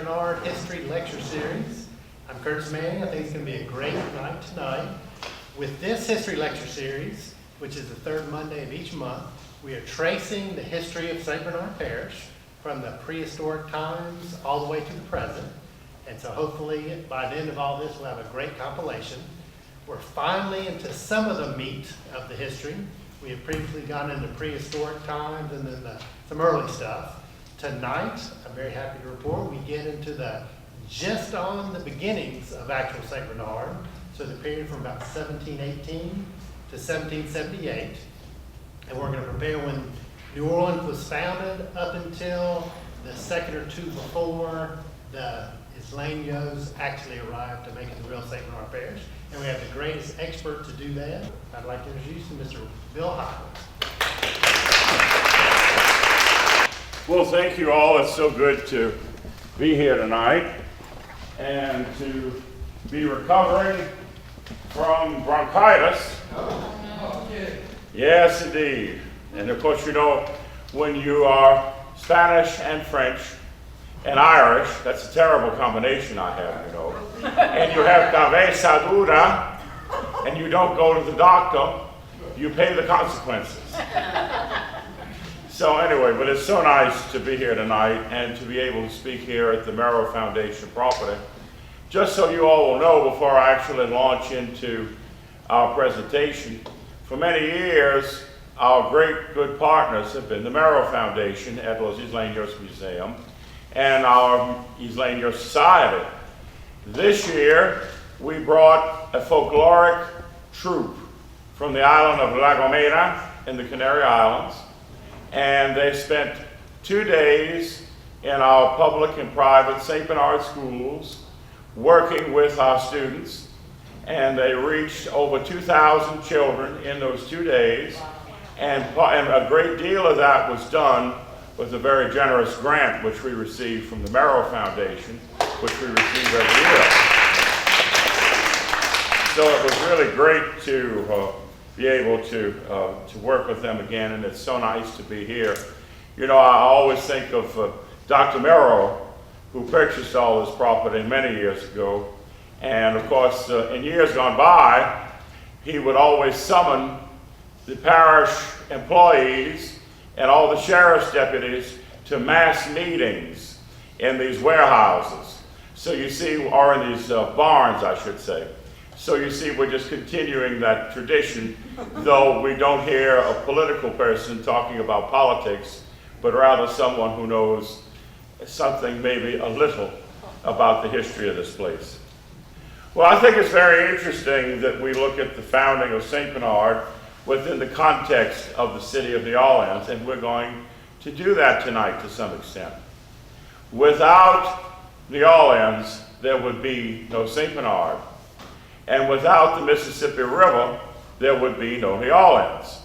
Bernard History Lecture Series. I'm Curtis Manning. I think it's going to be a great night tonight. With this History Lecture Series, which is the third Monday of each month, we are tracing the history of St. Bernard Parish from the prehistoric times all the way to the present. And so hopefully by the end of all this, we'll have a great compilation. We're finally into some of the meat of the history. We have previously gone into prehistoric times and then some early stuff. Tonight, I'm very happy to report, we get into just on the beginnings of actual St. Bernard. So the period from about 1718 to 1778. And we're going to prepare when New Orleans was founded up until the second or two before the Isleños actually arrived to make it the real St. Bernard Parish. And we have the greatest expert to do that. I'd like to introduce you, Mr. Bill Hyland. Well, thank you all. It's so good to be here tonight and to be recovering from bronchitis. Yes, indeed. And of course, you know, when you are Spanish and French and Irish, that's a terrible combination I have, you know. And you have cabeza dura, and you don't go to the doctor, you pay the consequences. So anyway, but it's so nice to be here tonight and to be able to speak here at the Merrow Foundation property. Just so you all will know before I actually launch into our presentation, for many years, our great good partners have been the Merrow Foundation at Los Isleños Museum and our Isleños Society. This year, we brought a folkloric troupe from the island of La Gomera in the Canary Islands, and they spent 2 days in our public and private St. Bernard schools working with our students, and they reached over 2,000 children in those 2 days, and a great deal of that was done with a very generous grant which we received from the Merrow Foundation, which we receive every year. So it was really great to be able to work with them again, and it's so nice to be here. You know, I always think of Dr. Merrow, who purchased all this property many years ago, and of course, in years gone by, he would always summon the parish employees and all the sheriff's deputies to mass meetings in these warehouses. So you see, or in these barns, I should say. So you see, we're just continuing that tradition, though we don't hear a political person talking about politics, but rather someone who knows something, maybe a little, about the history of this place. Well, I think it's very interesting that we look at the founding of St. Bernard within the context of the city of New Orleans, and we're going to do that tonight to some extent. Without New Orleans, there would be no St. Bernard. And without the Mississippi River, there would be no New Orleans.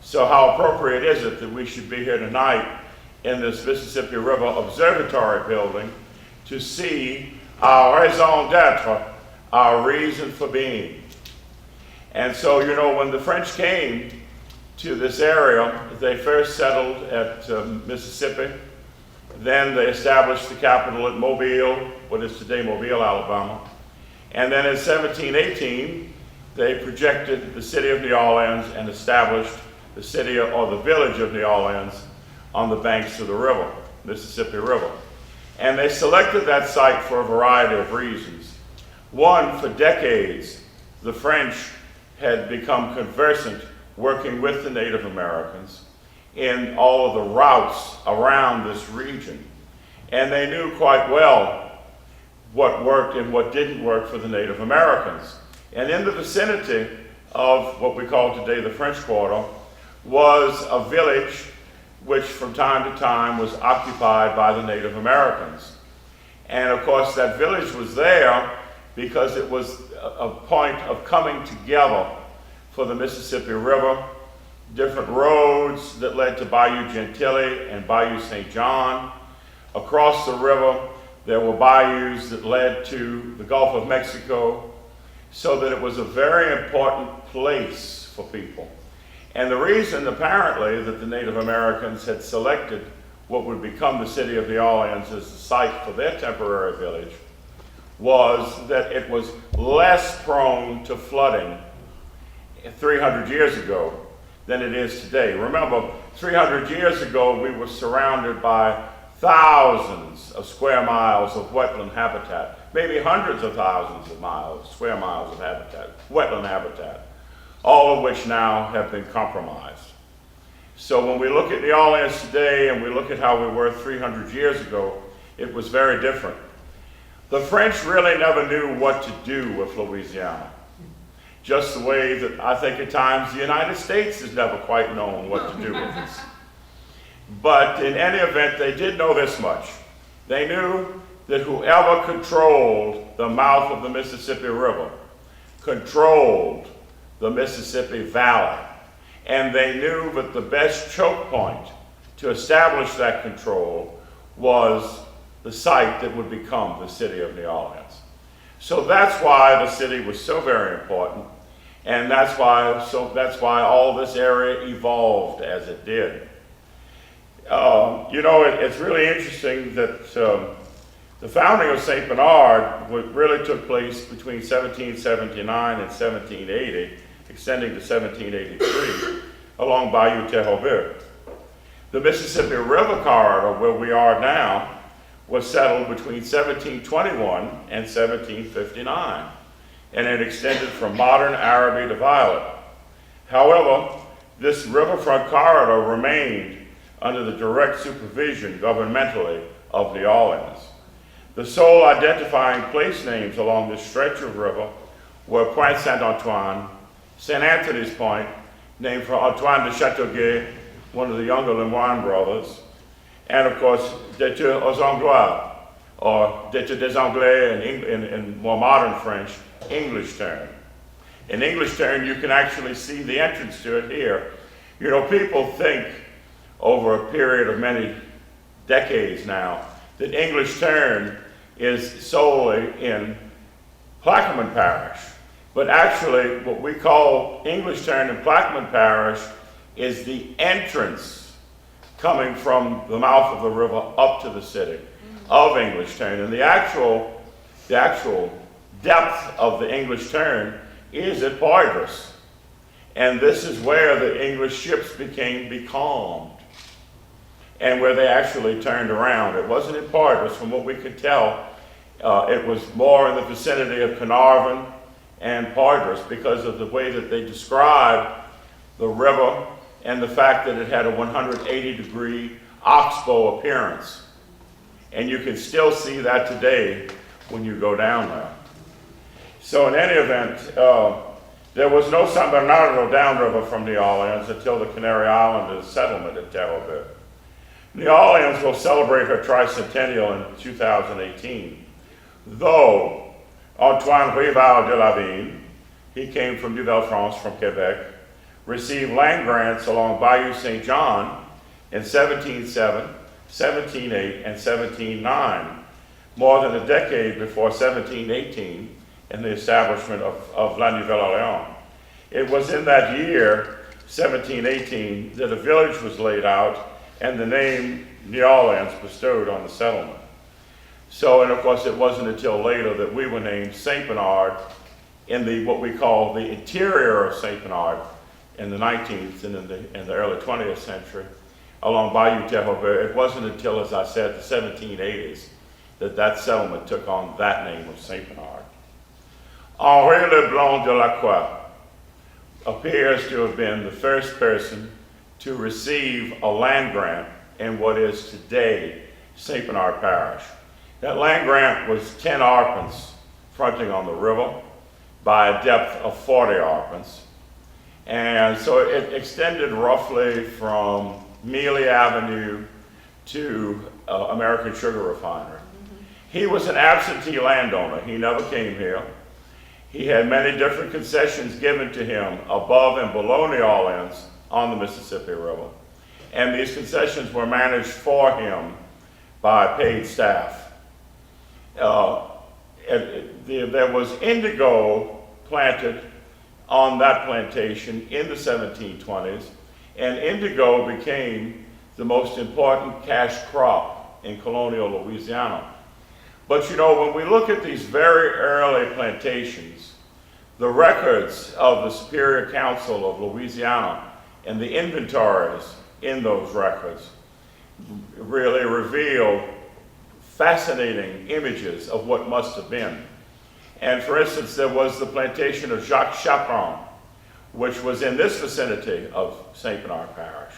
So how appropriate is it that we should be here tonight in this Mississippi River Observatory building to see our raison d'etre, our reason for being. And so, you know, when the French came to this area, they first settled at Mississippi. Then they established the capital at Mobile, what is today Mobile, Alabama. And then in 1718, they projected the city of New Orleans and established the city or the village of New Orleans on the banks of the river, Mississippi River. And they selected that site for a variety of reasons. One, for decades, the French had become conversant working with the Native Americans in all of the routes around this region. And they knew quite well what worked and what didn't work for the Native Americans. And in the vicinity of what we call today the French Quarter was a village which from time to time was occupied by the Native Americans. And of course that village was there because it was a point of coming together for the Mississippi River, different roads that led to Bayou Gentilly and Bayou St. John. Across the river, there were bayous that led to the Gulf of Mexico, so that it was a very important place for people. And the reason, apparently, that the Native Americans had selected what would become the city of New Orleans as the site for their temporary village was that it was less prone to flooding 300 years ago than it is today. Remember, 300 years ago, we were surrounded by thousands of square miles of wetland habitat, maybe hundreds of thousands of square miles of habitat, wetland habitat, all of which now have been compromised. So when we look at New Orleans today and we look at how we were 300 years ago, it was very different. The French really never knew what to do with Louisiana. Just the way that I think at times the United States has never quite known what to do with this. But in any event, they did know this much. They knew that whoever controlled the mouth of the Mississippi River controlled the Mississippi Valley. And they knew that the best choke point to establish that control was the site that would become the city of New Orleans. So that's why the city was so very important, and that's why all this area evolved as it did. You know, it's really interesting that the founding of St. Bernard really took place between 1779 and 1780, extending to 1783, along Bayou Terre-Haute. The Mississippi River corridor, where we are now, was settled between 1721 and 1759, and it extended from modern Araby to Violet. However, this riverfront corridor remained under the direct supervision governmentally of New Orleans. The sole identifying place names along this stretch of river were Pointe Saint-Antoine, St. Anthony's Point, named for Antoine de Chateauguay, one of the younger Lemoine brothers, and of course, Détour aux Anglois, or Détour des Anglais in more modern French, English Turn. In English Turn, you can actually see the entrance to it here. You know, people think over a period of many decades now that English Turn is solely in Plaquemine Parish. But actually, what we call English Turn in Plaquemine Parish is the entrance coming from the mouth of the river up to the city of English Turn. And the actual depth of the English Turn is at Parish. And this is where the English ships became becalmed and where they actually turned around. It wasn't in Parish, from what we could tell. It was more in the vicinity of Carnarvon and Parish because of the way that they described the river and the fact that it had a 180-degree oxbow appearance. And you can still see that today when you go down there. So in any event, there was no San Bernardino downriver from New Orleans until the Canary Islanders settlement at Terre Haute. New Orleans will celebrate her tricentennial in 2018. Though Antoine Rival de la Vigne, he came from Nouvelle-France, from Quebec, received land grants along Bayou St. John in 1707, 1708, and 1709, more than a decade before 1718 and the establishment of La Nouvelle-Orléans. It was in that year, 1718, that a village was laid out and the name New Orleans bestowed on the settlement. So, and of course, it wasn't until later that we were named St. Bernard in what we call the interior of St. Bernard in the 19th and in the early 20th century along Bayou Terre Haute. It wasn't until, as I said, the 1780s that settlement took on that name of St. Bernard. Henri Leblanc de Lacroix appears to have been the first person to receive a land grant in what is today St. Bernard Parish. That land grant was 10 arpents fronting on the river by a depth of 40 arpents. And so it extended roughly from Mealy Avenue to American Sugar Refinery. He was an absentee landowner. He never came here. He had many different concessions given to him above and below New Orleans on the Mississippi River. And these concessions were managed for him by paid staff. There was indigo planted on that plantation in the 1720s, and indigo became the most important cash crop in colonial Louisiana. But you know, when we look at these very early plantations, the records of the Superior Council of Louisiana and the inventories in those records really reveal fascinating images of what must have been. And for instance, there was the plantation of Jacques Chaperon, which was in this vicinity of St. Bernard Parish.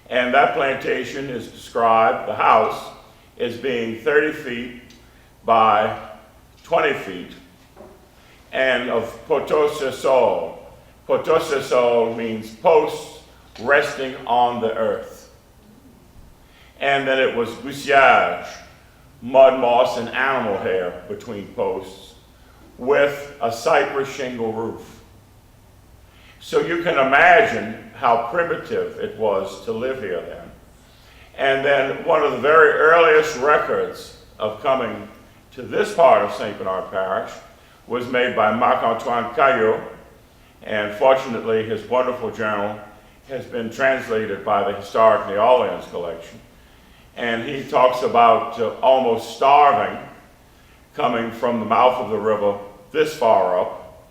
And that plantation is described, the house, as being 30 feet by 20 feet, and of poteaux sur sol. Poteaux sur sol means posts resting on the earth. And then it was bussiage, mud, moss, and animal hair between posts, with a cypress shingle roof. So you can imagine how primitive it was to live here then. And then one of the very earliest records of coming to this part of St. Bernard Parish was made by Marc-Antoine Caillot, and fortunately his wonderful journal has been translated by the Historic New Orleans collection. And he talks about almost starving coming from the mouth of the river this far up,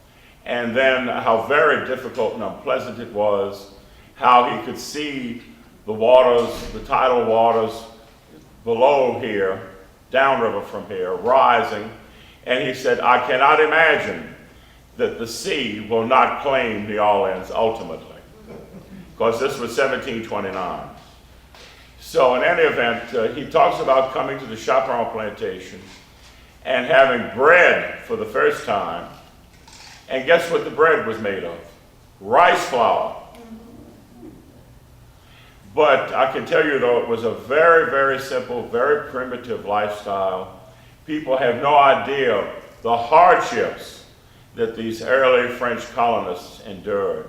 and then how very difficult and unpleasant it was, how he could see the waters, the tidal waters below here, downriver from here, rising. And he said, I cannot imagine that the sea will not claim New Orleans ultimately. Because this was 1729. So in any event, he talks about coming to the Chaperon plantation and having bread for the first time. And guess what the bread was made of? Rice flour. But I can tell you, though, it was a very, very simple, very primitive lifestyle. People have no idea the hardships that these early French colonists endured.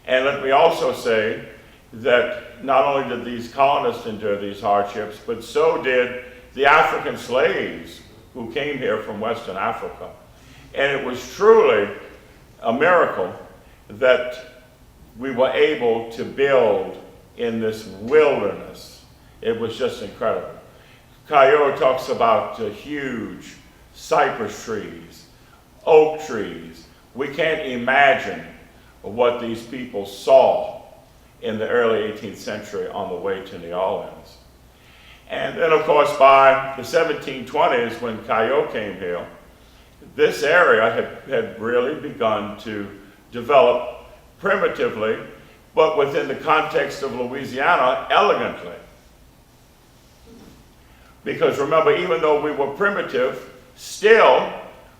And let me also say that not only did these colonists endure these hardships, but so did the African slaves who came here from Western Africa. And it was truly a miracle that we were able to build in this wilderness. It was just incredible. Caillot talks about huge cypress trees, oak trees. We can't imagine what these people saw in the early 18th century on the way to New Orleans. And then, of course, by the 1720s, when Caillot came here, this area had really begun to develop primitively, but within the context of Louisiana, elegantly. Because remember, even though we were primitive, still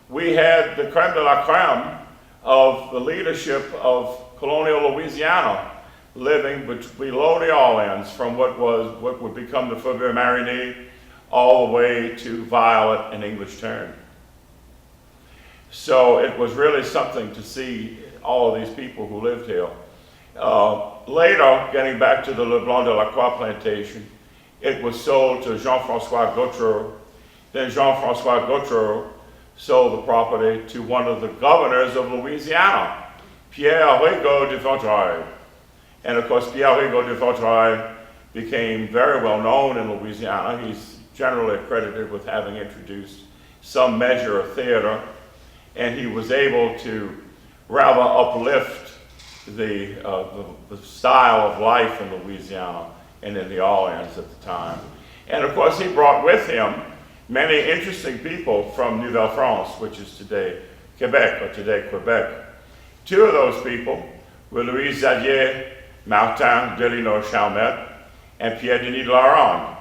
we had the creme de la creme of the leadership of colonial Louisiana living below New Orleans, from what would become the Faubourg Marigny all the way to Violet and English Turn. So it was really something to see all of these people who lived here. Later, getting back to the Leblanc de la Croix plantation, it was sold to Jean-François Gautreau. Then Jean-François Gautreau sold the property to one of the governors of Louisiana, Pierre Rigaud de Vaudreuil. And of course, Pierre Rigaud de Vaudreuil became very well known in Louisiana. He's generally credited with having introduced some measure of theater, and he was able to rather uplift the style of life in Louisiana and in New Orleans at the time. And of course, he brought with him many interesting people from Nouvelle-France, which is today Quebec, or today Quebec. Two of those people were Louis-Xavier Martin Delino-Chalmette and Pierre-Denis de la Ronde.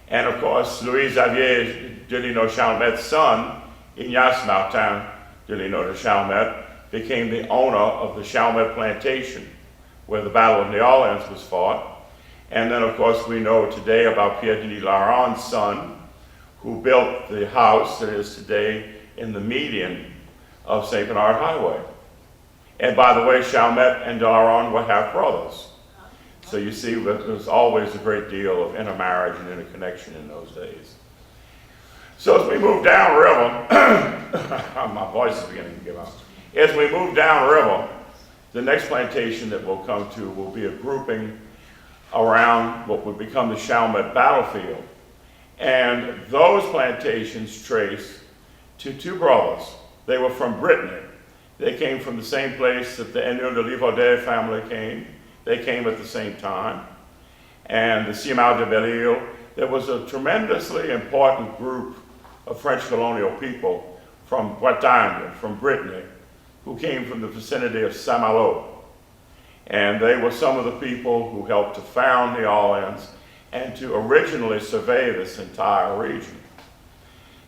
And of course, Louis-Xavier Delino-Chalmette's son, Ignace Martin Delino de Chalmette, became the owner of the Chalmette plantation, where the Battle of New Orleans was fought. And then, of course, we know today about Pierre-Denis de la Ronde's son, who built the house that is today in the median of St. Bernard Highway. And by the way, Chalmette and de la Ronde were half-brothers. So you see, there was always a great deal of intermarriage and interconnection in those days. So as we move downriver, my voice is beginning to give out. As we move downriver, the next plantation that we'll come to will be a grouping around what would become the Chalmette battlefield. And those plantations trace to two brothers. They were from Brittany. They came from the same place that the Ennio de Livaudet family came. They came at the same time. And the Simard de Belle-Île, there was a tremendously important group of French colonial people from Bretagne, from Brittany, who came from the vicinity of Saint-Malo. And they were some of the people who helped to found New Orleans and to originally survey this entire region.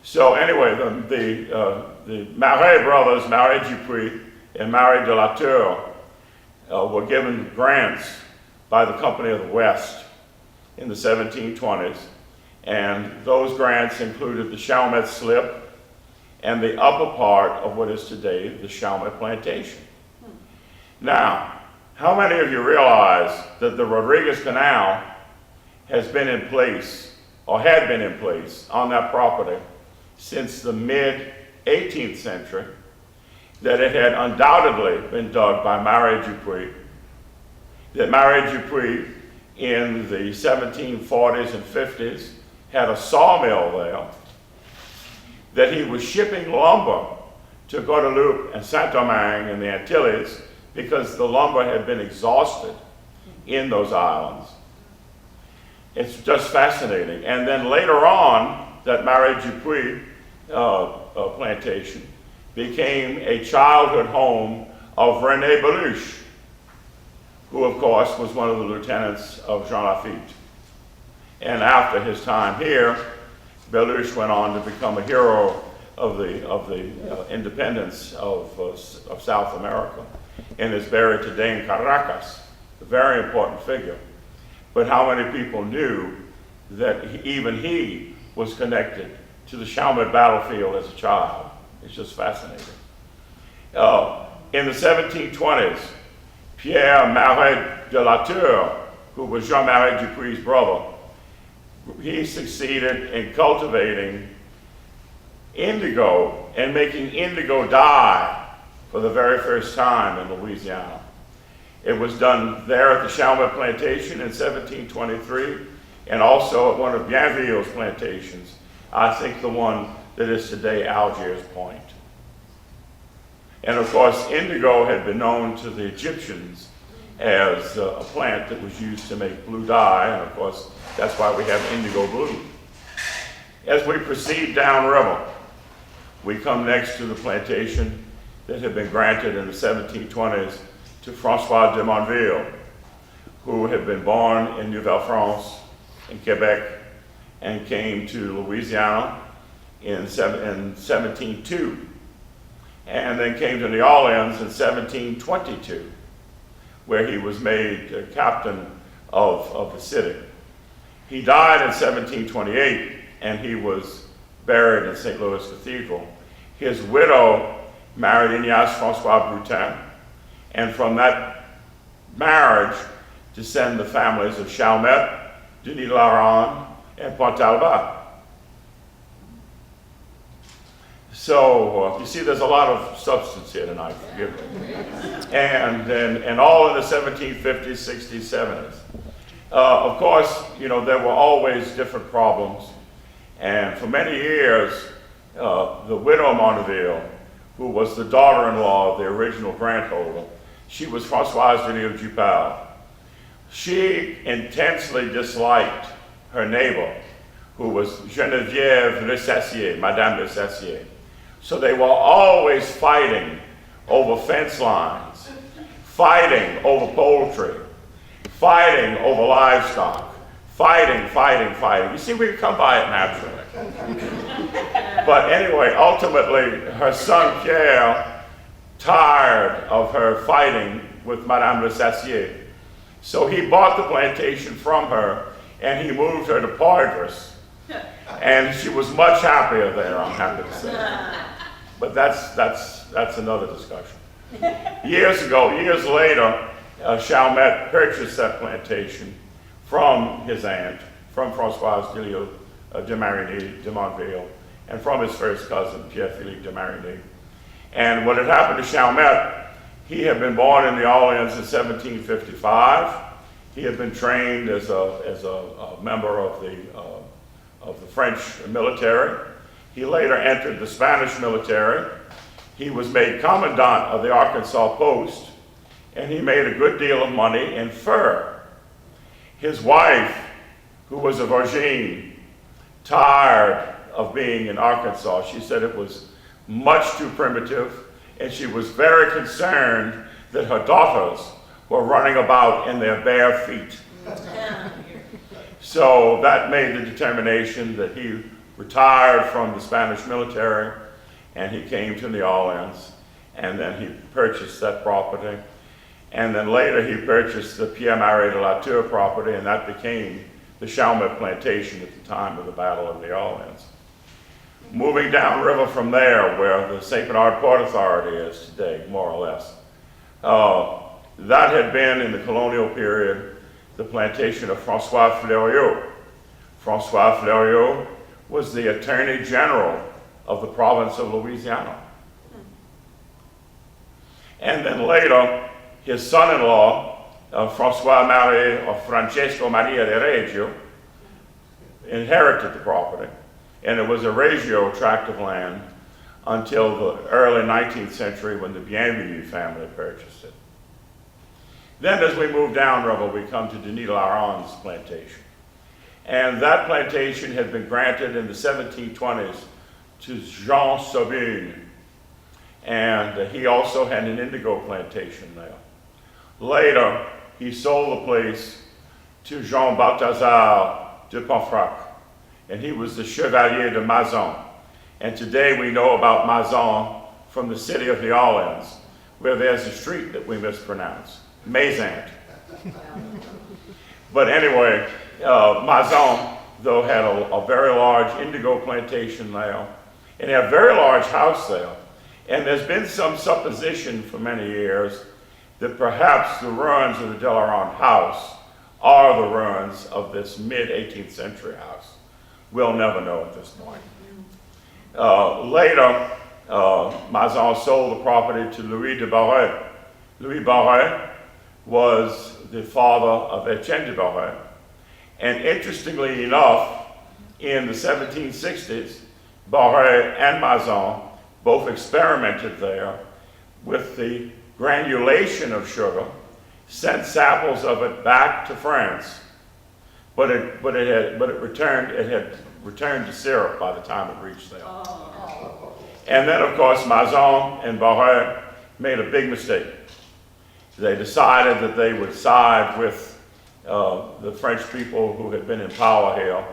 So anyway, the Marais brothers, Marais Dupuis and Marais de la Tour, were given grants by the Company of the West in the 1720s. And those grants included the Chalmette Slip and the upper part of what is today the Chalmette Plantation. Now, how many of you realize that the Rodriguez Canal has been in place, or had been in place, on that property since the mid-18th century, that it had undoubtedly been dug by Marais Dupuis, that Marais Dupuis in the 1740s and 50s had a sawmill there, that he was shipping lumber to Guadeloupe and Saint-Domingue in the Antilles because the lumber had been exhausted in those islands. It's just fascinating. And then later on, that Marais Dupuis plantation became a childhood home of René Beluche, who of course was one of the lieutenants of Jean Lafitte. And after his time here, Beluche went on to become a hero of the independence of South America, and is buried today in Caracas, a very important figure. But how many people knew that even he was connected to the Chalmette battlefield as a child? It's just fascinating. In the 1720s, Pierre Marais de la Tour, who was Jean Marais Dupuis' brother, he succeeded in cultivating indigo and making indigo dye for the very first time in Louisiana. It was done there at the Chalmette Plantation in 1723, and also at one of Bienville's plantations, I think the one that is today Algiers Point. And of course, indigo had been known to the Egyptians as a plant that was used to make blue dye, and of course, that's why we have indigo blue. As we proceed downriver, we come next to the plantation that had been granted in the 1720s to Francois de Monville, who had been born in Nouvelle-France in Quebec and came to Louisiana in 1702, and then came to New Orleans in 1722, where he was made captain of the city. He died in 1728, and he was buried in St. Louis Cathedral. His widow married Ignace Francois Brutin, and from that marriage descend the families of Chalmette, Denis-Laurent, and Pontalba. So you see, there's a lot of substance here tonight, forgive me. And all in the 1750s, 60s, 70s. Of course, you know, there were always different problems. And for many years, the widow Monville, who was the daughter-in-law of the original grant holder, she was Françoise Denis of Jupal. She intensely disliked her neighbor, who was Geneviève Le Sassier, Madame Le Sassier. So they were always fighting over fence lines, fighting over poultry, fighting over livestock, fighting. You see, we can come by it naturally. But anyway, ultimately, her son Pierre tired of her fighting with Madame Le Sassier. So he bought the plantation from her, and he moved her to Poydras. And she was much happier there, I'm happy to say. But that's another discussion. Years later, Chalmette purchased that plantation from his aunt, from Françoise de Marigny de Monville, and from his first cousin, Pierre-Philippe de Marigny. And what had happened to Chalmette, he had been born in New Orleans in 1755. He had been trained as a member of the French military. He later entered the Spanish military. He was made commandant of the Arkansas post, and he made a good deal of money in fur. His wife, who was a Virgin, tired of being in Arkansas. She said it was much too primitive, and she was very concerned that her daughters were running about in their bare feet. So that made the determination that he retired from the Spanish military, and he came to New Orleans, and then he purchased that property. And then later he purchased the Pierre-Marie de la Tour property, and that became the Chalmette plantation at the time of the Battle of New Orleans. Moving downriver from there, where the St. Bernard Port Authority is today, more or less, that had been, in the colonial period, the plantation of François Fleuriot. François Fleuriot was the Attorney General of the province of Louisiana. And then later, his son-in-law, Francesco Maria de Reggio, inherited the property. And it was a Reggio tract of land until the early 19th century when the Bienvenu family purchased it. Then as we move downriver, we come to Denis de Laron's plantation. And that plantation had been granted in the 1720s to Jean Sauvigny. And he also had an indigo plantation there. Later, he sold the place to Jean Balthazar de Pontefract, and he was the Chevalier de Mazon. And today we know about Mazon from the city of New Orleans, where there's a street that we mispronounce, Maisant. But anyway, Mazon, though, had a very large indigo plantation there, and had a very large house there. And there's been some supposition for many years that perhaps the ruins of the De Laron house are the ruins of this mid-18th century house. We'll never know at this point. Later, Mazon sold the property to Louis de Barret. Louis Barret was the father of Etienne de Barret. And interestingly enough, in the 1760s, Barret and Mazon both experimented there with the granulation of sugar, sent samples of it back to France, but it had returned to syrup by the time it reached there. Oh. And then, of course, Mazon and Barret made a big mistake. They decided that they would side with the French people who had been in power here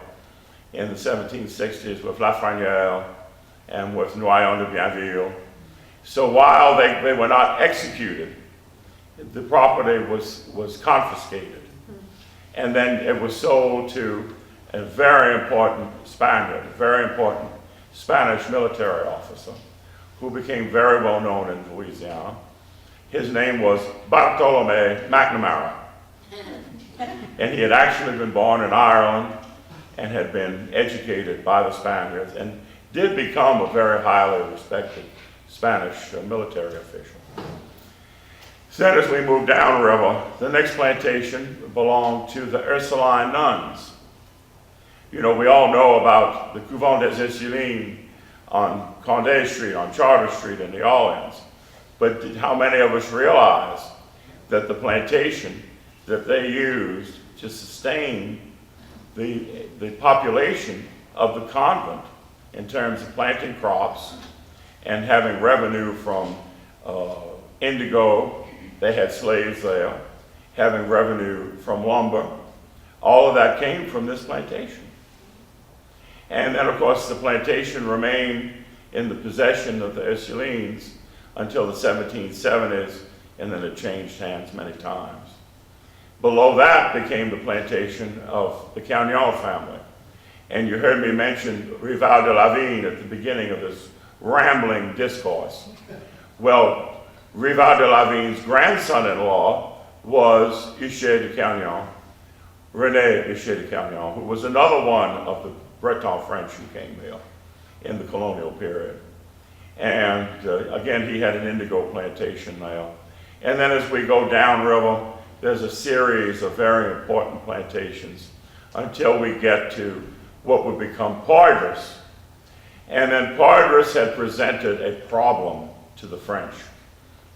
in the 1760s with Lafrenière and with Noyon de Bienville. So while they were not executed, the property was confiscated. And then it was sold to a very important Spaniard, a very important Spanish military officer who became very well known in Louisiana. His name was Bartolome McNamara. And he had actually been born in Ireland and had been educated by the Spaniards and did become a very highly respected Spanish military official. So then as we move downriver, the next plantation belonged to the Ursuline nuns. You know, we all know about the Couvent des Ursulines on Condé Street, on Charter Street in New Orleans. But how many of us realize that the plantation that they used to sustain the population of the convent in terms of planting crops and having revenue from indigo, they had slaves there, having revenue from lumber, all of that came from this plantation. And then, of course, the plantation remained in the possession of the Ursulines until the 1770s, and then it changed hands many times. Below that became the plantation of the Cagnon family. And you heard me mention Rival de la Vigne at the beginning of this rambling discourse. Well, Rival de la Vigne's grandson-in-law was Huchet de Cagnon, René Huchet de Cagnon, who was another one of the Breton French who came here in the colonial period. And again, he had an indigo plantation there. And then as we go downriver, there's a series of very important plantations until we get to what would become Parish. And then Parish had presented a problem to the French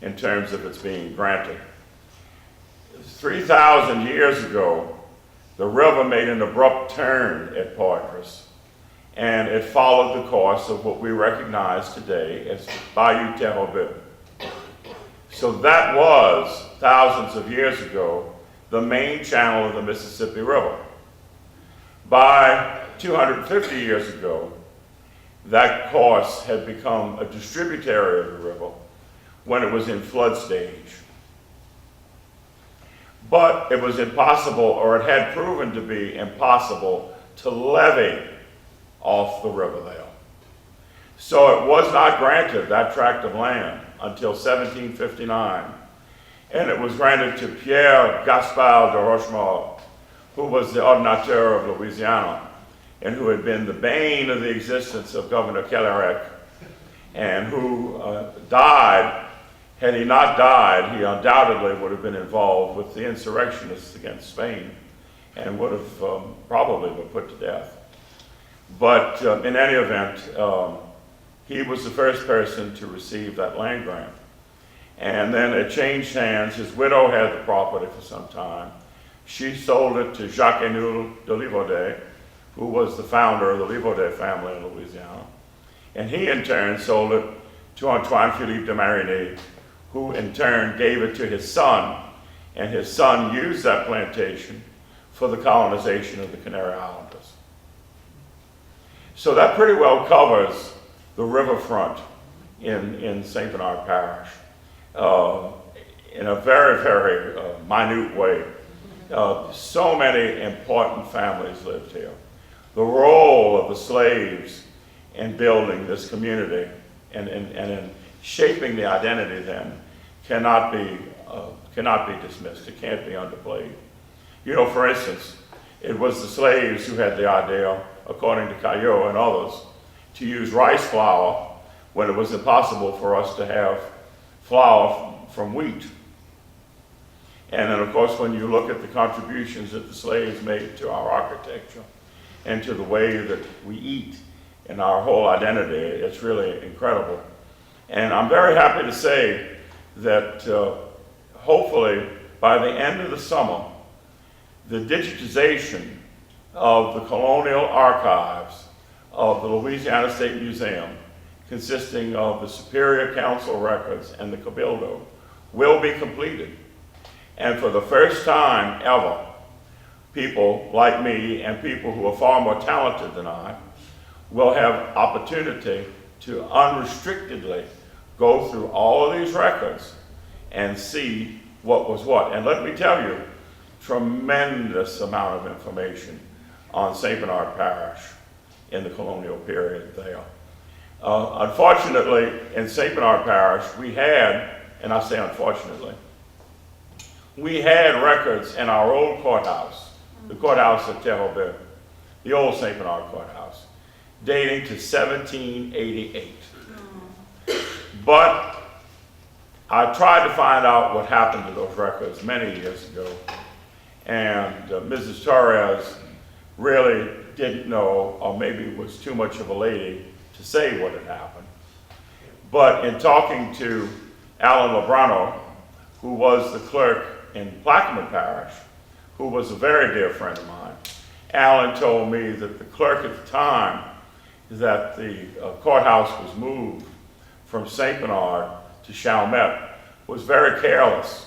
in terms of its being granted. 3,000 years ago, the river made an abrupt turn at Parish, and it followed the course of what we recognize today as Bayou Terrebonne. So that was, thousands of years ago, the main channel of the Mississippi River. By 250 years ago, that course had become a distributary of the river when it was in flood stage. But it was impossible, or it had proven to be impossible, to levee off the river there. So it was not granted, that tract of land, until 1759. And it was granted to Pierre Gaspard de Rochemort, who was the ordinateur of Louisiana, and who had been the bane of the existence of Governor Kellerick, and who died. Had he not died, he undoubtedly would have been involved with the insurrectionists against Spain and would have probably been put to death. But in any event, he was the first person to receive that land grant. And then it changed hands. His widow had the property for some time. She sold it to Jacques Énoul de Livaudet, who was the founder of the Livaudet family in Louisiana. And he in turn sold it to Antoine Philippe de Marigny, who in turn gave it to his son. And his son used that plantation for the colonization of the Canary Islanders. So that pretty well covers the riverfront in St. Bernard Parish in a very, very minute way. So many important families lived here. The role of the slaves in building this community and in shaping the identity then cannot be dismissed. It can't be underplayed. You know, for instance, it was the slaves who had the idea, according to Caillot and others, to use rice flour when it was impossible for us to have flour from wheat. And then, of course, when you look at the contributions that the slaves made to our architecture and to the way that we eat and our whole identity, it's really incredible. And I'm very happy to say that hopefully by the end of the summer, the digitization of the colonial archives of the Louisiana State Museum, consisting of the Superior Council records and the Cabildo, will be completed. And for the first time ever, people like me and people who are far more talented than I will have opportunity to unrestrictedly go through all of these records and see what was what. And let me tell you, tremendous amount of information on St. Bernard Parish in the colonial period there. Unfortunately, in St. Bernard Parish, we had, and I say unfortunately, we had records in our old courthouse, the courthouse at Terrebonne, the old St. Bernard courthouse, dating to 1788. But I tried to find out what happened to those records many years ago, and Mrs. Torres really didn't know, or maybe was too much of a lady to say what had happened. But in talking to Alan Lebrano, who was the clerk in Plaquemine Parish, who was a very dear friend of mine, Alan told me that the clerk at the time that the courthouse was moved from St. Bernard to Chalmette was very careless,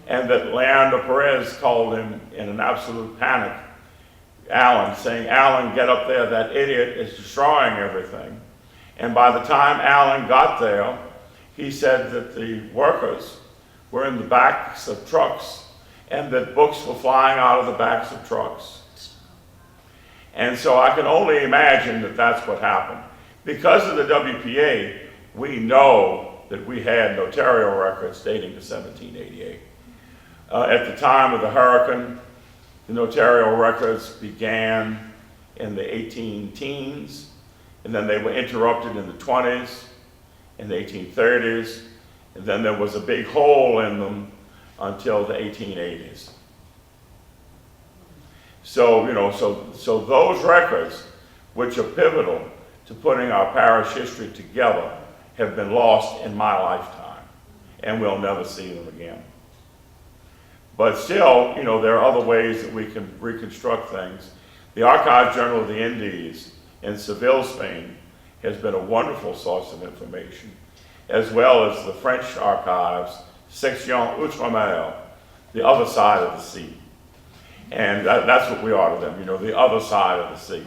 and that Leandro Perez called him in an absolute panic, Alan, saying, "Alan, get up there, that idiot is destroying everything." And by the time Alan got there, he said that the workers were in the backs of trucks and that books were flying out of the backs of trucks. And so I can only imagine that that's what happened. Because of the WPA, we know that we had notarial records dating to 1788. At the time of the hurricane, the notarial records began in the 18-teens, and then they were interrupted in the 20s, in the 1830s, and then there was a big hole in them until the 1880s. So, so those records, which are pivotal to putting our parish history together, have been lost in my lifetime, and we'll never see them again. But still, there are other ways that we can reconstruct things. The Archive General of the Indies in Seville, Spain, has been a wonderful source of information, as well as the French archives, Section Outre-mer, the other side of the sea. And that's what we are to them, the other side of the sea.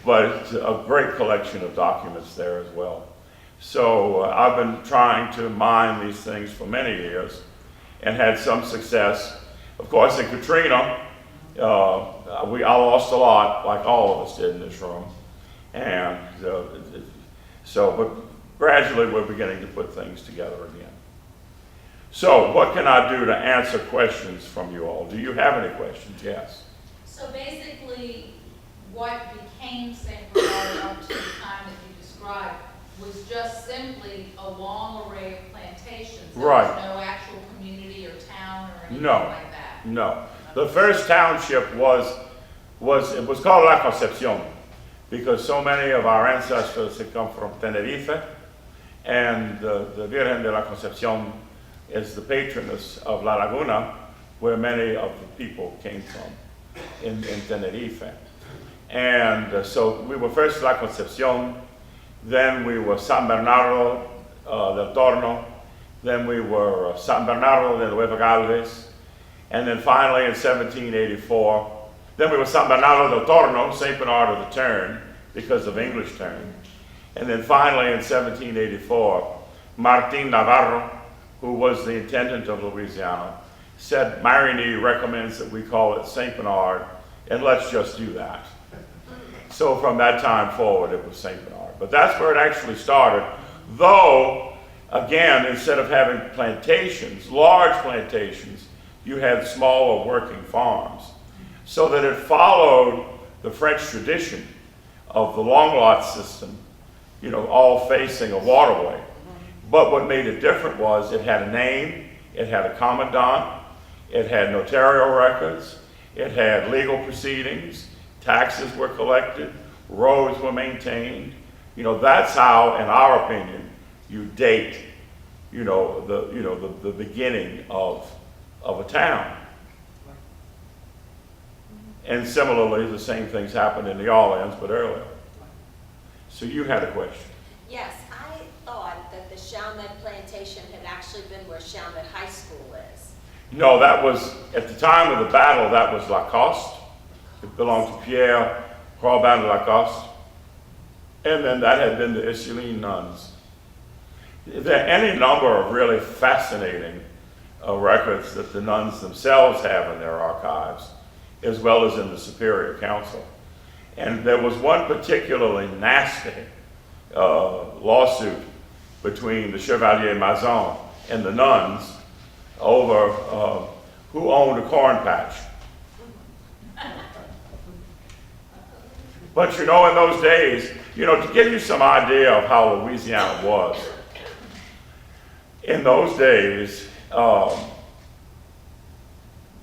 But it's a great collection of documents there as well. So I've been trying to mine these things for many years and had some success. Of course, in Katrina, I lost a lot, like all of us did in this room. And but gradually we're beginning to put things together again. So what can I do to answer questions from you all? Do you have any questions? Yes. So basically, what became St. Bernard up to the time that you described was just simply a long array of plantations. There Right. was no actual community or town or anything No. like that. No. The first township was called La Concepcion, because so many of our ancestors had come from Tenerife, and the Virgen de la Concepcion is the patroness of La Laguna, where many of the people came from in Tenerife. And so we were first La Concepcion, then we were San Bernardo del Torno, then we were San Bernardo de Nueva Galvez, and then finally in 1784, then we were San Bernardo del Torno, St. Bernard of the Turn, because of English turn. And then finally in 1784, Martin Navarro, who was the intendant of Louisiana, said, Marigny recommends that we call it St. Bernard, and let's just do that. So from that time forward, it was St. Bernard. But that's where it actually started, though, again, instead of having plantations, large plantations, you had smaller working farms, so that it followed the French tradition of the long lot system, all facing a waterway. But what made it different was it had a name, it had a commandant, it had notarial records, it had legal proceedings, taxes were collected, roads were maintained. That's how, in our opinion, you date, the beginning of a town. And similarly, the same things happened in the Orleans, but earlier. So you had a question. Yes, I thought that the Chalmette plantation had actually been where Chalmette High School is. No, that was, at the time of the battle, that was Lacoste. It belonged to Pierre Robin de Lacoste. And then that had been the Ursuline nuns. There are any number of really fascinating records that the nuns themselves have in their archives, as well as in the Superior Council. And there was one particularly nasty lawsuit between the Chevalier Mazon and the nuns over who owned a corn patch. But in those days, to give you some idea of how Louisiana was, in those days,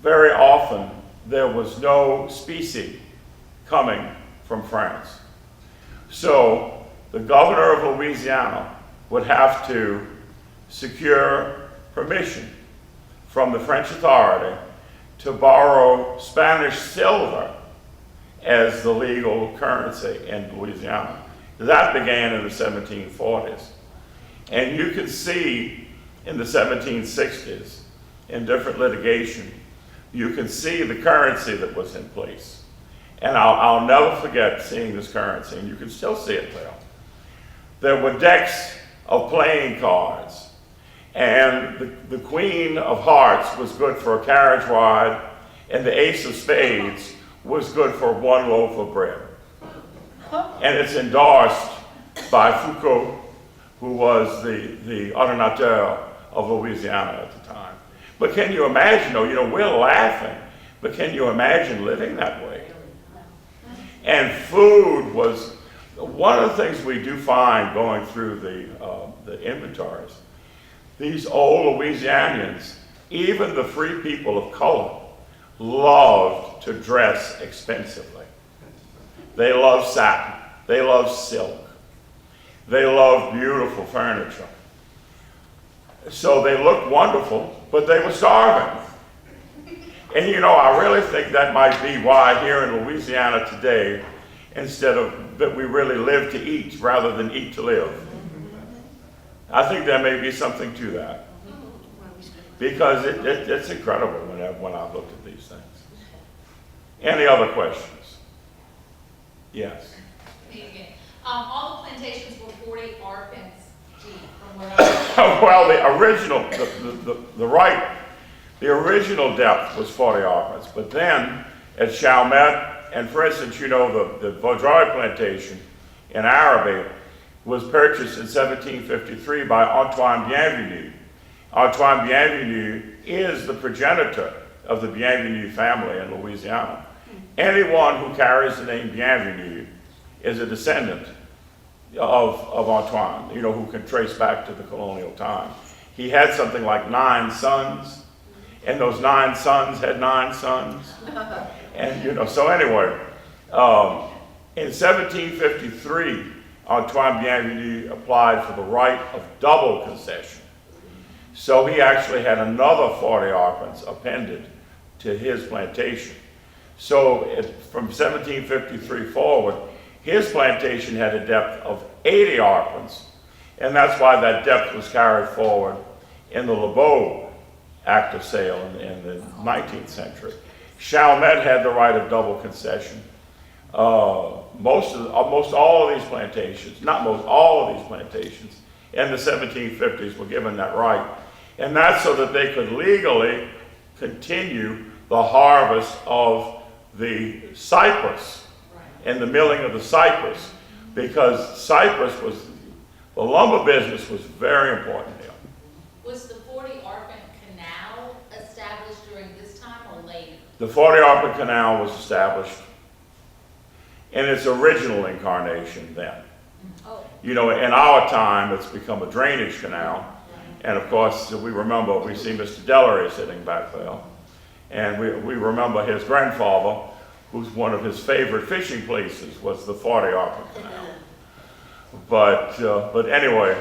very often there was no specie coming from France. So the governor of Louisiana would have to secure permission from the French authority to borrow Spanish silver as the legal currency in Louisiana. That began in the 1740s. And you can see in the 1760s, in different litigation, you can see the currency that was in place. And I'll never forget seeing this currency, and you can still see it there. There were decks of playing cards, and the Queen of Hearts was good for a carriage ride, and the Ace of Spades was good for one loaf of bread. And it's endorsed by Foucault, who was the ordonnateur of Louisiana at the time. But can you imagine, we're laughing, but can you imagine living that way? And food was, one of the things we do find going through the inventories, these old Louisianians even the free people of color loved to dress expensively. They loved satin. They loved silk. They loved beautiful furniture. So they looked wonderful, but they were starving. And you know, I really think that might be why here in Louisiana today, instead of that we really live to eat rather than eat to live. I think there may be something to that. Because it's incredible when I've looked at these things. Any other questions? Yes. Me again. All the plantations were 40 arpents deep from where I Well, the original depth was 40 arpents, but then at Chalmette, and for instance, you know, the Vaudreuil plantation in Araby was purchased in 1753 by Antoine Bienvenu. Antoine Bienvenu is the progenitor of the Bienvenu family in Louisiana. Anyone who carries the name Bienvenu is a descendant of Antoine, you know, who can trace back to the colonial time. He had something like 9 sons, and those 9 sons had 9 sons. And, you know, so anyway, in 1753, Antoine Bienvenu applied for the right of double concession. So he actually had another 40 arpents appended to his plantation. So from 1753 forward, his plantation had a depth of 80 arpents, and that's why that depth was carried forward in the Lebeau Act of Sale in the 19th century. Chalmette had the right of double concession. Most all of these plantations, not most, all of these plantations in the 1750s were given that right. And that's so that they could legally continue the harvest of the cypress and the milling of the cypress, because cypress was, the lumber business was very important here. Was the 40 arpent canal established during this time or later? The 40 arpent canal was established in its original incarnation then. Oh, You know, in our time, it's become a drainage canal. And of course, we see Mr. Delary sitting back there. And we remember his grandfather, who's one of his favorite fishing places was the 40 arpent canal. But anyway,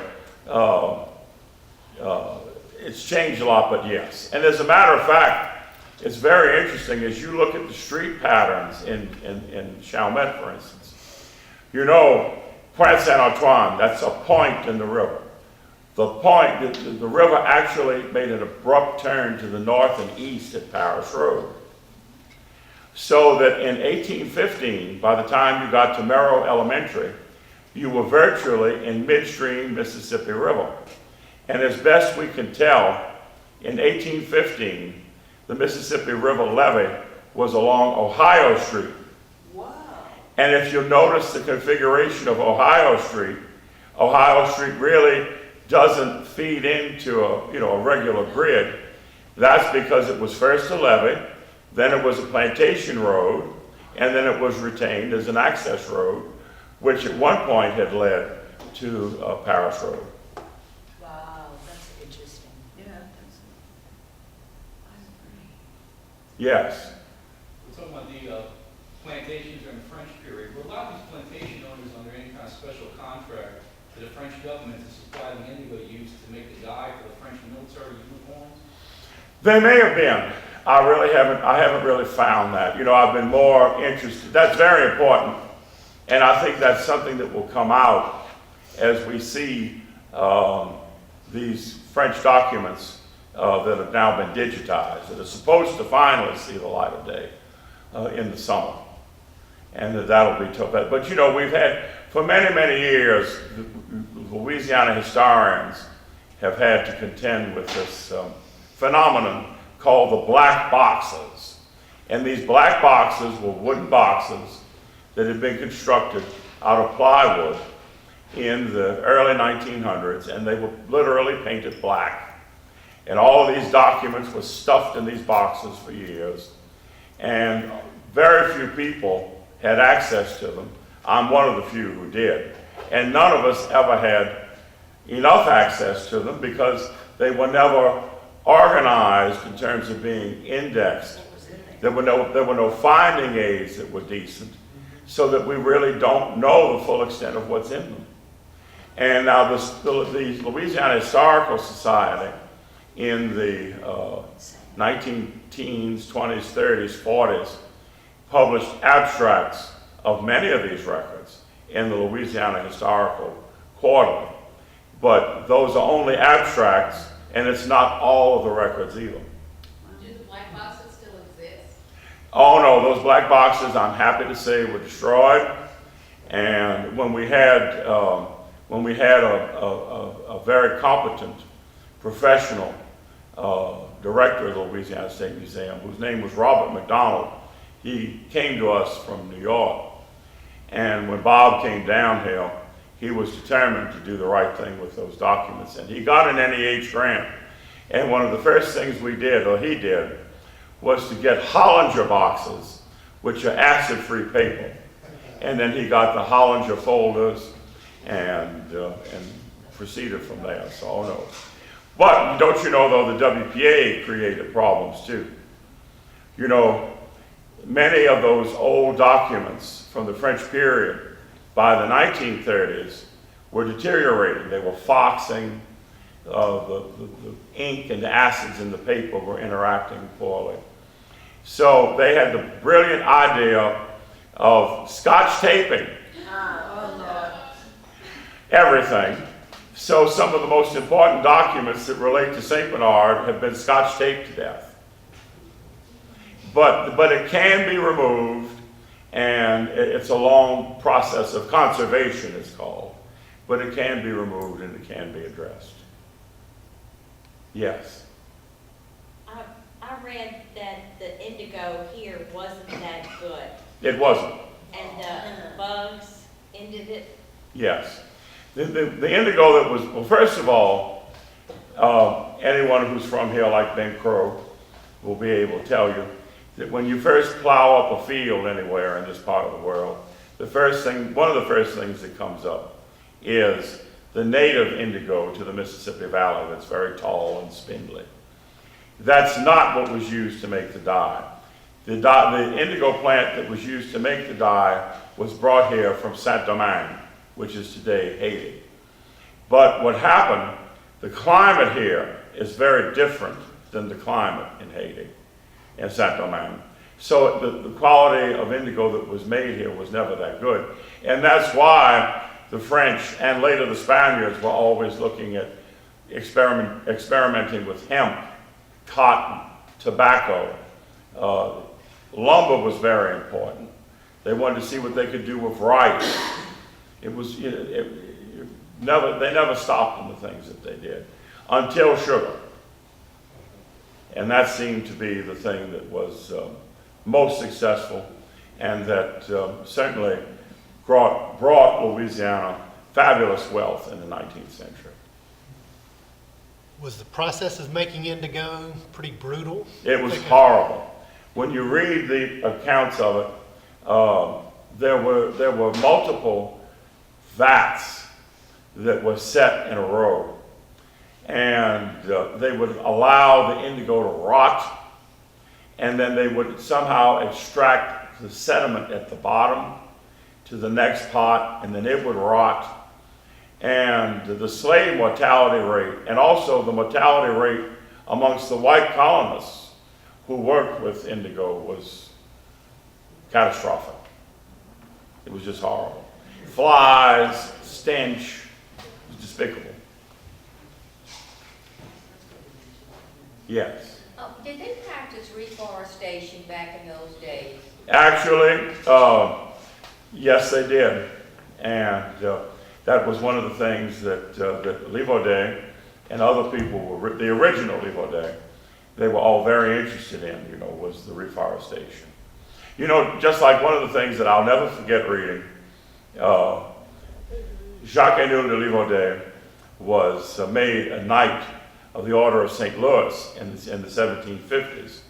it's changed a lot, but yes. And as a matter of fact, it's very interesting as you look at the street patterns in Chalmette, for instance. You know, Pointe Saint-Antoine, that's a point in the river. The point, the river actually made an abrupt turn to the north and east at Parish Road. So that in 1815, by the time you got to Merrill Elementary, you were virtually in midstream Mississippi River. And as best we can tell, in 1815, the Mississippi River levee was along Ohio Street. wow. And if you notice the configuration of Ohio Street really doesn't feed into a regular grid. That's because it was first a levee, then it was a plantation road, and then it was retained as an access road, which at one point had led to Parish Road. Wow, that's interesting. Yeah, that's great. Yes. We're talking about the plantations during the French period. Were a lot of these plantation owners under any kind of special contract to the French government to supply the indigo used to make the dye for the French military uniforms? They may have been. I haven't really found that. You know, I've been more interested. That's very important. And I think that's something that will come out as we see these French documents that have now been digitized, that are supposed to finally see the light of day in the summer. And that'll be tough. But you know, we've had, for many, many years, the Louisiana historians have had to contend with this phenomenon called the black boxes. And these black boxes were wooden boxes that had been constructed out of plywood in the early 1900s, and they were literally painted black. And all of these documents were stuffed in these boxes for years, and very few people had access to them. I'm one of the few who did. And none of us ever had enough access to them because they were never organized in terms of being indexed. There were no finding aids that were decent, so that we really don't know the full extent of what's in them. And now the Louisiana Historical Society in the 19-teens, 20s, 30s, 40s published abstracts of many of these records in the Louisiana Historical Quarterly. But those are only abstracts, and it's not all of the records either. Do the black boxes still exist? Oh no, those black boxes, I'm happy to say, were destroyed. And when we had a very competent professional director of the Louisiana State Museum, whose name was Robert McDonald, he came to us from New York. And when Bob came down here, he was determined to do the right thing with those documents. And he got an NEH grant. And one of the first things we did, or he did, was to get Hollinger boxes, which are acid-free paper. And then he got the Hollinger folders and proceeded from there, so oh no. But don't you know, though, the WPA created problems too. You know, many of those old documents from the French period by the 1930s were deteriorating. They were foxing. The ink and the acids in the paper were interacting poorly. So they had the brilliant idea of scotch taping everything. So some of the most important documents that relate to St. Bernard have been scotch taped to death. But it can be removed, and it's a long process of conservation, it's called. But it can be removed and it can be addressed. Yes. I read that the indigo here wasn't that good, It wasn't. and the bugs ended it. Yes. The indigo that was, well, first of all, anyone who's from here like Ben Crow will be able to tell you that when you first plow up a field anywhere in this part of the world, one of the first things that comes up is the native indigo to the Mississippi Valley that's very tall and spindly. That's not what was used to make the dye. The indigo plant that was used to make the dye was brought here from Saint-Domingue, which is today Haiti. But what happened, the climate here is very different than the climate in Haiti and Saint-Domingue. So the quality of indigo that was made here was never that good. And that's why the French and later the Spaniards were always looking at experimenting with hemp, cotton, tobacco. Lumber was very important. They wanted to see what they could do with rice. It was, they never stopped in the things that they did until sugar. And that seemed to be the thing that was most successful, and that certainly brought Louisiana fabulous wealth in the 19th century. Was the process of making indigo pretty brutal? It was horrible. When you read the accounts of it, there were multiple vats that were set in a row, and they would allow the indigo to rot, and then they would somehow extract the sediment at the bottom to the next pot, and then it would rot. And the slave mortality rate, and also the mortality rate amongst the white colonists who worked with indigo, was catastrophic. It was just horrible. Flies, stench, it was despicable. Yes. Did they practice reforestation back in those days? Actually, yes, they did. And that was one of the things that Livaudet and other people were, the original Livaudet, they were all very interested in, was the reforestation. Just like one of the things that I'll never forget reading, Jacques-Émile de Livaudet was made a knight of the Order of St. Louis in the 1750s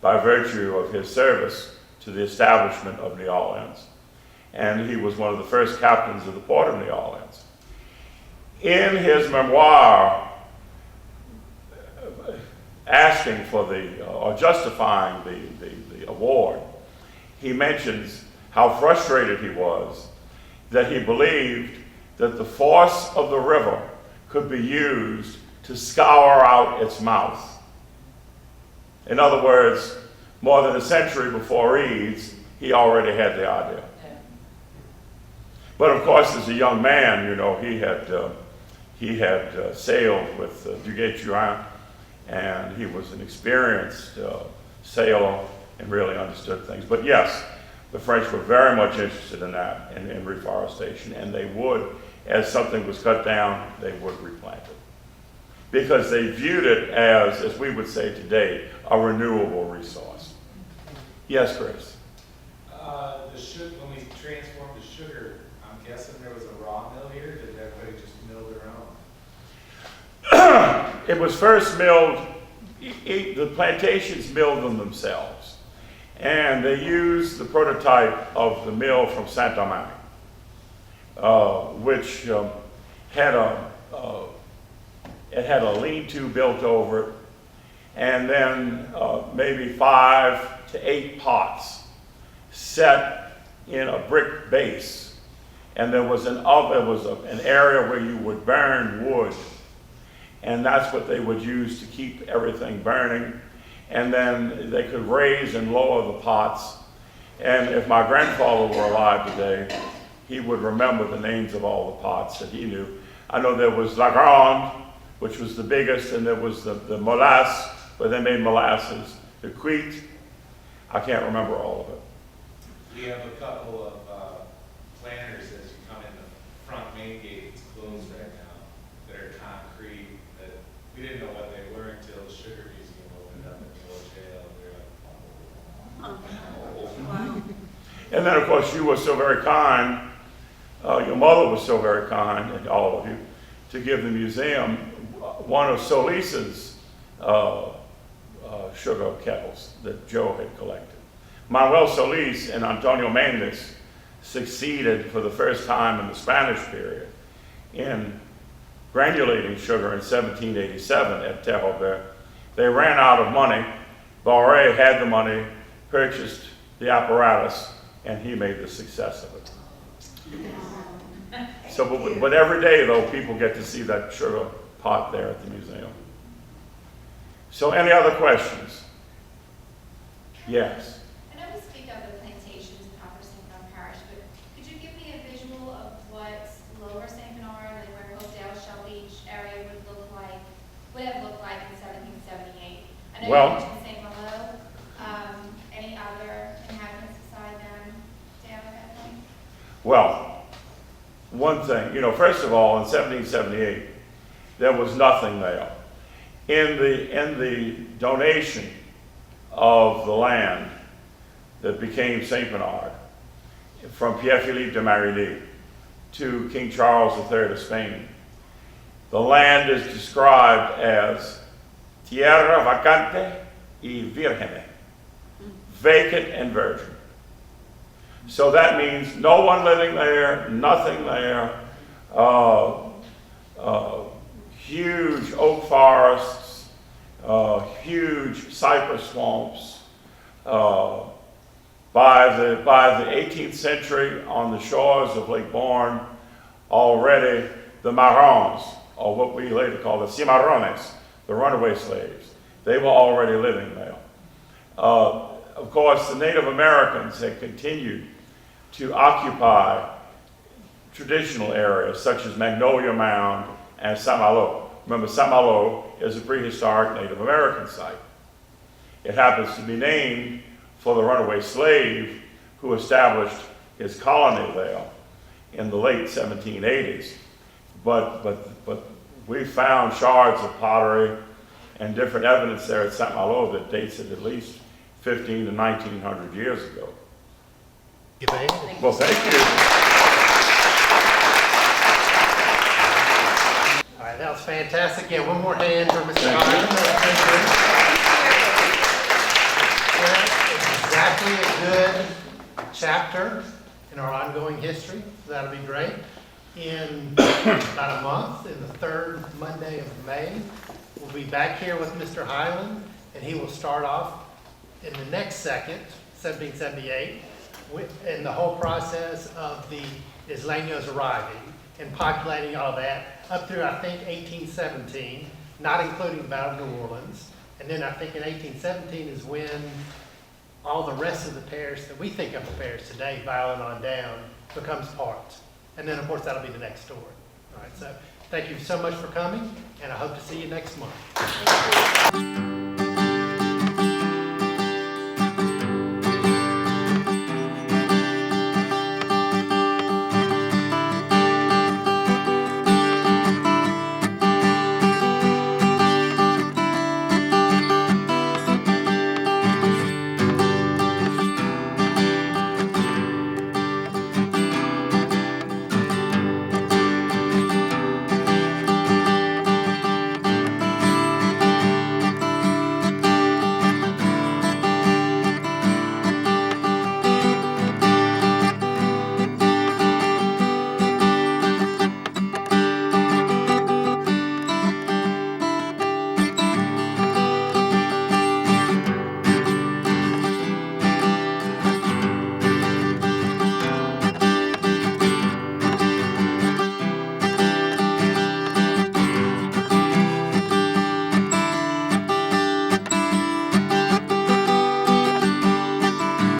by virtue of his service to the establishment of New Orleans. And he was one of the first captains of the port of New Orleans. In his memoir, asking for or justifying the award, he mentions how frustrated he was that he believed that the force of the river could be used to scour out its mouth. In other words, more than a century before Eads, he already had the idea. But of course, as a young man, you know, he had sailed with Duguay-Trouin, and he was an experienced sailor and really understood things. But yes, the French were very much interested in that, in reforestation, and they would, as something was cut down, they would replant it. Because they viewed it as we would say today, a renewable resource. Yes, Chris? When we transformed the sugar, I'm guessing there was a raw mill here. Did everybody just mill their own? It was first milled, the plantations milled them themselves. And they used the prototype of the mill from Saint-Domingue, which had a lean-to built over it, and then maybe 5 to 8 pots set in a brick base. And there was an area where you would burn wood, and that's what they would use to keep everything burning. And then they could raise and lower the pots. And if my grandfather were alive today, he would remember the names of all the pots that he knew. I know there was La Grande, which was the biggest, and there was the Molasse, where they made molasses, the Cuite. I can't remember all of it. We have a couple of planters as you come in the front main gate. It's closed right now. That are concrete. That we didn't know what they were until the Sugar Museum opened up in the old jail. We were like, Wow. And then, of course, you were so very kind, your mother was so very kind, and all of you, to give the museum one of Solis's sugar kettles that Joe had collected. Manuel Solis and Antonio Mendes succeeded for the first time in the Spanish period in granulating sugar in 1787 at Terre-Haute. They ran out of money. Barré had the money, purchased the apparatus, and he made the success of it. So, but every day, though, people get to see that sugar pot there at the museum. So, any other questions? Yes. I know we speak of the plantations in Upper St. Bernard Parish, but could you give me a visual of what Lower St. Bernard, like where Hopedale, Shell Beach area would have looked like in 1778? I know Well, you mentioned St. Malo. Any other inhabitants beside them down at that point? Well, one thing, you know, first of all, in 1778, there was nothing there. In the donation of the land that became St. Bernard from Pierre-Philippe de Marigny to King Charles III of Spain, the land is described as tierra vacante y virgen, vacant and virgin. So that means no one living there, nothing there, huge oak forests, huge cypress swamps. By the 18th century, on the shores of Lake Borgne, already the marrons, or what we later call the cimarrones, the runaway slaves, they were already living there. Of course, the Native Americans had continued to occupy traditional areas such as Magnolia Mound and Saint-Malo. Remember, Saint-Malo is a prehistoric Native American site. It happens to be named for the runaway slave who established his colony there in the late 1780s. But we found shards of pottery and different evidence there at Saint-Malo that dates it at least 15 to 1900 years ago. Well, thank you. All right, that was fantastic. Yeah, one more hand for Mr. Hyland. Exactly a good chapter in our ongoing history. So that'll be great. In about a month, in the third Monday of May, we'll be back here with Mr. Hyland and he will start off in the next second, 1778, in the whole process of the Isleños arriving and populating all that up through, I think, 1817, not including the Battle of New Orleans. And then I think in 1817 is when all the rest of the parish that we think of the parish today, Violin on down, becomes part. And then, of course, that'll be the next story. All right, so thank you so much for coming, and I hope to see you next month. Thank you.